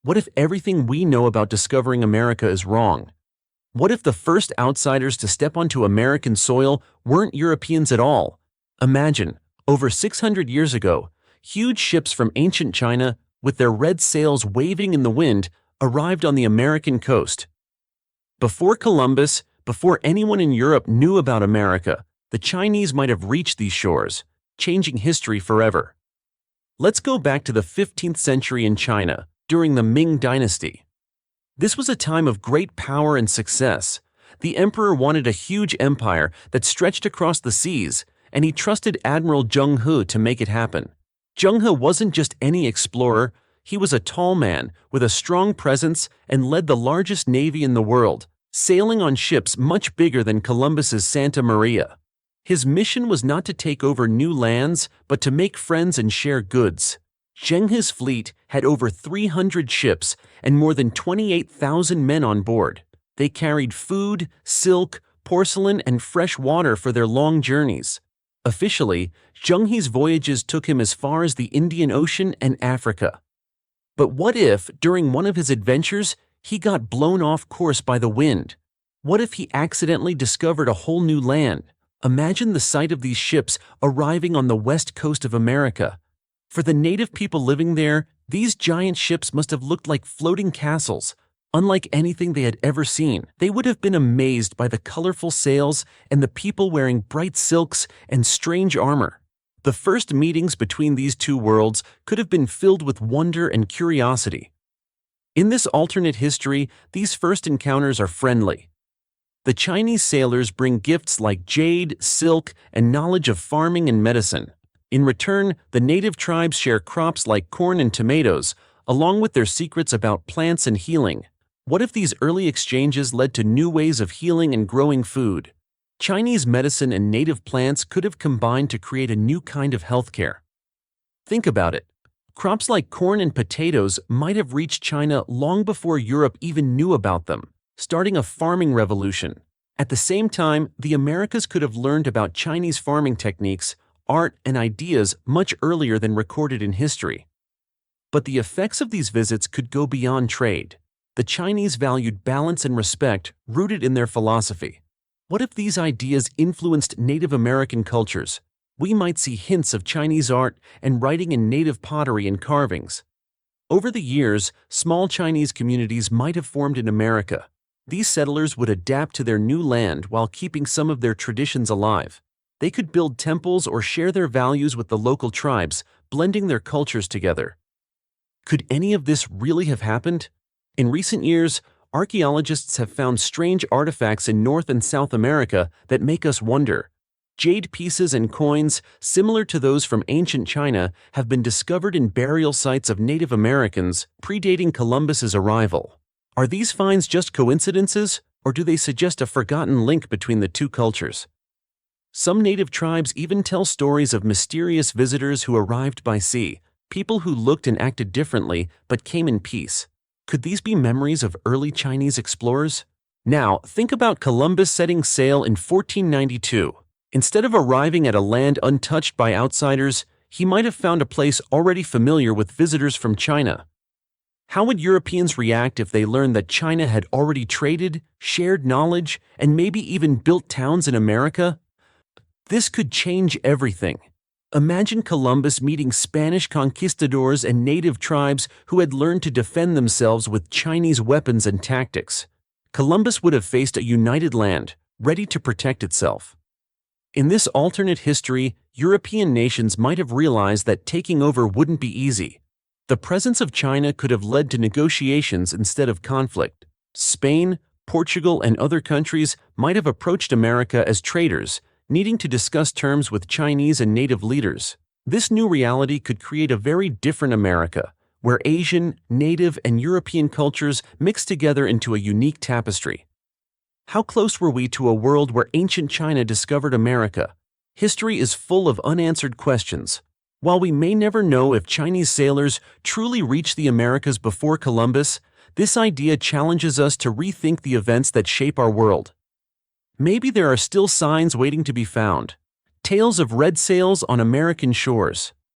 What if everything we know about discovering America is wrong? What if the first outsiders to step onto American soil weren't Europeans at all? Imagine, over 600 years ago, huge ships from ancient China, with their red sails waving in the wind, arrived on the American coast. Before Columbus, before anyone in Europe knew about America, the Chinese might have reached these shores, changing history forever. Let's go back to the 15th century in China, during the Ming Dynasty. This was a time of great power and success. The emperor wanted a huge empire that stretched across the seas, and he trusted Admiral Zheng He to make it happen. Zheng He wasn't just any explorer, he was a tall man with a strong presence and led the largest navy in the world, sailing on ships much bigger than Columbus's Santa Maria. His mission was not to take over new lands, but to make friends and share goods. Zheng He's fleet had over 300 ships and more than 28,000 men on board. They carried food, silk, porcelain, and fresh water for their long journeys. Officially, Zheng He's voyages took him as far as the Indian Ocean and Africa. But what if, during one of his adventures, he got blown off course by the wind? What if he accidentally discovered a whole new land? Imagine the sight of these ships arriving on the west coast of America. For the native people living there, these giant ships must have looked like floating castles, unlike anything they had ever seen. They would have been amazed by the colorful sails and the people wearing bright silks and strange armor. The first meetings between these two worlds could have been filled with wonder and curiosity. In this alternate history, these first encounters are friendly. The Chinese sailors bring gifts like jade, silk, and knowledge of farming and medicine. In return, the native tribes share crops like corn and tomatoes, along with their secrets about plants and healing. What if these early exchanges led to new ways of healing and growing food? Chinese medicine and native plants could have combined to create a new kind of healthcare. Think about it. Crops like corn and potatoes might have reached China long before Europe even knew about them, starting a farming revolution. At the same time, the Americas could have learned about Chinese farming techniques, art, and ideas much earlier than recorded in history. But the effects of these visits could go beyond trade. The Chinese valued balance and respect rooted in their philosophy. What if these ideas influenced Native American cultures? We might see hints of Chinese art and writing in native pottery and carvings. Over the years, small Chinese communities might have formed in America. These settlers would adapt to their new land while keeping some of their traditions alive. They could build temples or share their values with the local tribes, blending their cultures together. Could any of this really have happened? In recent years, archaeologists have found strange artifacts in North and South America that make us wonder. Jade pieces and coins, similar to those from ancient China, have been discovered in burial sites of Native Americans predating Columbus's arrival. Are these finds just coincidences, or do they suggest a forgotten link between the two cultures? Some native tribes even tell stories of mysterious visitors who arrived by sea, people who looked and acted differently but came in peace. Could these be memories of early Chinese explorers? Now, think about Columbus setting sail in 1492. Instead of arriving at a land untouched by outsiders, he might have found a place already familiar with visitors from China. How would Europeans react if they learned that China had already traded, shared knowledge, and maybe even built towns in America? This could change everything. Imagine Columbus meeting Spanish conquistadors and native tribes who had learned to defend themselves with Chinese weapons and tactics. Columbus would have faced a united land, ready to protect itself. In this alternate history, European nations might have realized that taking over wouldn't be easy. The presence of China could have led to negotiations instead of conflict. Spain, Portugal, and other countries might have approached America as traders, needing to discuss terms with Chinese and native leaders. This new reality could create a very different America, where Asian, native, and European cultures mix together into a unique tapestry. How close were we to a world where ancient China discovered America? History is full of unanswered questions. While we may never know if Chinese sailors truly reached the Americas before Columbus, this idea challenges us to rethink the events that shape our world. Maybe there are still signs waiting to be found. Tales of red sails on American shores.